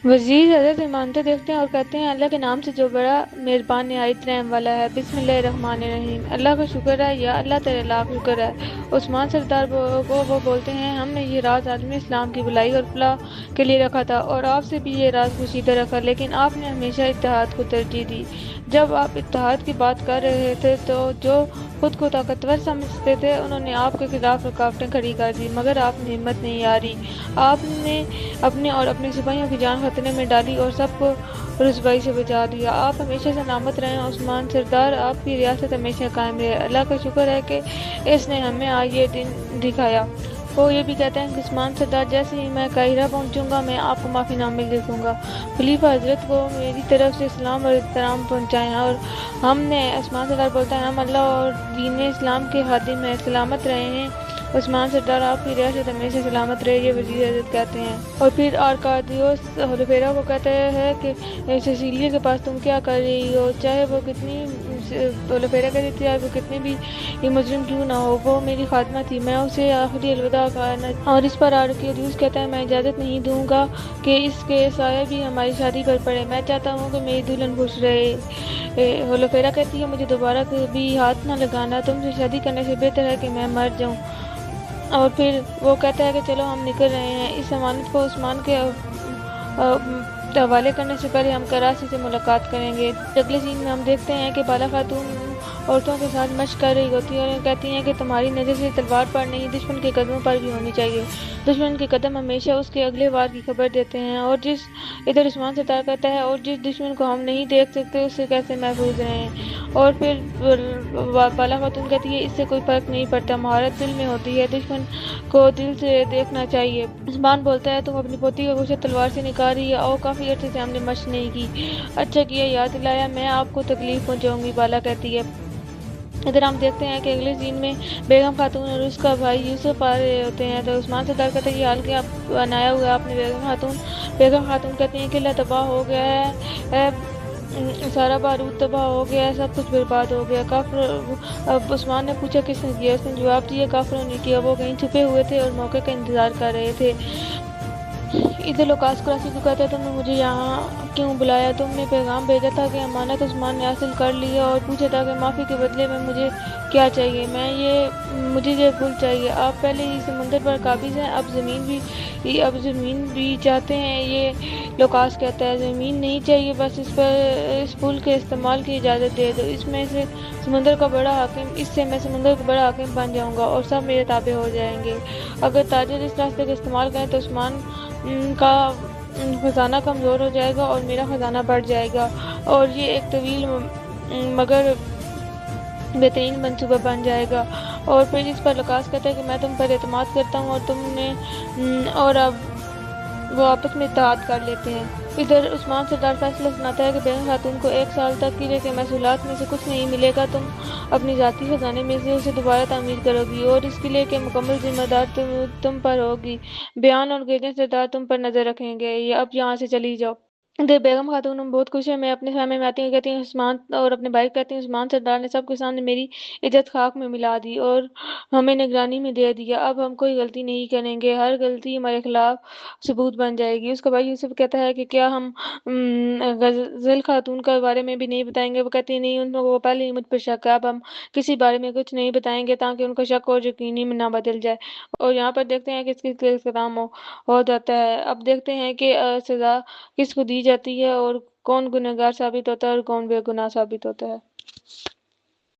وزیر حضرت ایمانتے دیکھتے ہیں اور کہتے ہیں اللہ کے نام سے جو بڑا مہربان نہایت رحم والا ہے، بسم اللہ الرحمن الرحیم۔ اللہ کا شکر ہے یا اللہ تیرا لاکھ شکر ہے۔ عثمان سردار کو وہ بولتے ہیں ہم نے یہ راز عالم اسلام کی بھلائی اور فلاح کے لیے رکھا تھا اور آپ سے بھی یہ راز پوشیدہ رکھا، لیکن آپ نے ہمیشہ اتحاد کو ترجیح دی۔ جب آپ اتحاد کی بات کر رہے تھے تو جو خود کو طاقتور سمجھتے تھے انہوں نے آپ کے خلاف رکاوٹیں کھڑی کر دی، مگر آپ نے ہمت نہیں ہاری۔ آپ نے اپنے اور اپنے سپاہیوں کی جان خطرے میں ڈالی اور سب کو رسوائی سے بچا دیا۔ آپ ہمیشہ سلامت رہیں عثمان سردار، آپ کی ریاست ہمیشہ قائم رہے۔ اللہ کا شکر ہے کہ اس نے ہمیں آج یہ دن دکھایا۔ وہ یہ بھی کہتے ہیں کہ عثمان سردار جیسے ہی میں قاہرہ پہنچوں گا میں آپ کو معافی نامے لکھوں گا۔ خلیفہ حضرت کو میری طرف سے سلام اور احترام پہنچائیں۔ اور ہم نے عثمان سردار بولتا ہے ہم اللہ اور دین اسلام کے خادم ہیں، سلامت رہے ہیں عثمان سردار، آپ کی ریاست ہمیشہ سلامت رہے، یہ وزیر حضرت کہتے ہیں۔ اور پھر آرکادیوس ہولیفیرا کو کہتا ہے کہ سیسیلیا کے پاس تم کیا کر رہی ہو، چاہے وہ کتنی ہولیفیرا کہتی تھی چاہے وہ کتنی بھی مجرم کیوں نہ ہو، وہ میری خادمہ تھی، میں اسے آخری الوداع کہنا۔ اور اس پر آرکادیوس کہتا ہے میں اجازت نہیں دوں گا کہ اس کے سایہ بھی ہماری شادی پر پڑے، میں چاہتا ہوں کہ میری دلہن خوش رہے۔ ہولیفیرا کہتی ہے مجھے دوبارہ کبھی ہاتھ نہ لگانا، تم سے شادی کرنے سے بہتر ہے کہ میں مر جاؤں۔ اور پھر وہ کہتا ہے کہ چلو ہم نکل رہے ہیں، اس امانت کو عثمان کے حوالے کرنے سے پہلے ہم کراچی سے ملاقات کریں گے۔ اگلے سین میں ہم دیکھتے ہیں کہ بالا خاتون عورتوں کے ساتھ مشق کر رہی ہوتی ہے اور کہتی ہیں کہ تمہاری نظر صرف تلوار پر نہیں دشمن کے قدموں پر بھی ہونی چاہیے، دشمن کے قدم ہمیشہ اس کے اگلے وار کی خبر دیتے ہیں۔ اور ادھر عثمان سردار کہتا ہے اور جس دشمن کو ہم نہیں دیکھ سکتے اس سے کیسے محفوظ رہیں۔ اور پھر بالا خاتون کہتی ہے اس سے کوئی فرق نہیں پڑتا، مہارت دل میں ہوتی ہے، دشمن کو دل سے دیکھنا چاہیے۔ عثمان بولتا ہے تم اپنی پوتی کا گوشت تلوار سے نکال رہی ہے، کافی عرصے سے ہم نے مشق نہیں کی، اچھا کیا یاد دلایا، میں آپ کو تکلیف پہنچاؤں گی، بالا کہتی ہے۔ ادھر ہم دیکھتے ہیں کہ اگلے سین میں بیگم خاتون اور اس کا بھائی یوسف آ رہے ہوتے ہیں تو عثمان سردار کہتے ہیں یہ حال کیا بنایا ہوا ہے آپ نے بیگم خاتون کہتی ہیں قلعہ تباہ ہو گیا ہے، سارا بارود تباہ ہو گیا ہے، سب کچھ برباد ہو گیا۔ اب عثمان نے پوچھا کس نے کیا، اس نے جواب دیا کافروں نے کیا، وہ کہیں چھپے ہوئے تھے اور موقع کا انتظار کر رہے تھے۔ ادھر لوکاس قریشی کو کہتا ہے تم نے مجھے یہاں کیوں بلایا، تم نے پیغام بھیجا تھا کہ امانت عثمان نے حاصل کر لی ہے اور پوچھا تھا کہ معافی کے بدلے میں مجھے کیا چاہیے، مجھے یہ پھول چاہیے، آپ پہلے ہی سمندر پر قابض ہیں، اب زمین بھی چاہتے ہیں، یہ لوکاس کہتا ہے زمین نہیں چاہیے، بس اس پھول کے استعمال کی اجازت دے دو، اس سے میں سمندر کا بڑا حاکم بن جاؤں گا اور سب میرے تابع ہو جائیں گے۔ اگر تاجر اس راستے کا استعمال کریں تو عثمان کا خزانہ کمزور ہو جائے گا اور میرا خزانہ بڑھ جائے گا اور یہ ایک طویل مگر بہترین منصوبہ بن جائے گا۔ اور پھر اس پر لوکاس کہتا ہے کہ میں تم پر اعتماد کرتا ہوں اور اب وہ آپس میں اتحاد کر لیتے ہیں۔ ادھر عثمان سردار فیصلہ سناتا ہے کہ بیگم خاتون کو 1 سال تک قلعے کے محصولات میں سے کچھ نہیں ملے گا، تم اپنی ذاتی خزانے میں سے اسے دوبارہ تعمیر کرو گی اور اس قلعے کے مکمل ذمہ دار تم پر ہوگی، بیان اور گیجن سردار تم پر نظر رکھیں گے، اب یہاں سے چلی جاؤ۔ ادھر بیگم خاتون بہت خوش ہے، میں اپنے خیمے میں آتی ہوں، کہتی ہیں عثمان اور اپنے بھائی کہتے ہیں عثمان سردار نے سب کے سامنے میری عزت خاک میں ملا دی اور ہمیں نگرانی میں دے دیا، اب ہم کوئی غلطی نہیں کریں گے، ہر غلطی ہمارے خلاف ثبوت بن جائے گی۔ اس کا بھائی یوسف کہتا ہے کہ کیا ہم غزل خاتون کے بارے میں بھی نہیں بتائیں گے، وہ کہتی ہیں نہیں، ان کو پہلے ہی مجھ پر شک ہے، اب ہم کسی بارے میں کچھ نہیں بتائیں گے تاکہ ان کا شک اور یقینی میں نہ بدل جائے۔ اور یہاں پر دیکھتے ہیں کہ اس کی اختتام ہو جاتا ہے۔ اب دیکھتے ہیں کہ سزا کس کو دی جاتی ہے اور کون گنہگار ثابت ہوتا ہے اور کون بے گناہ ثابت ہوتا ہے۔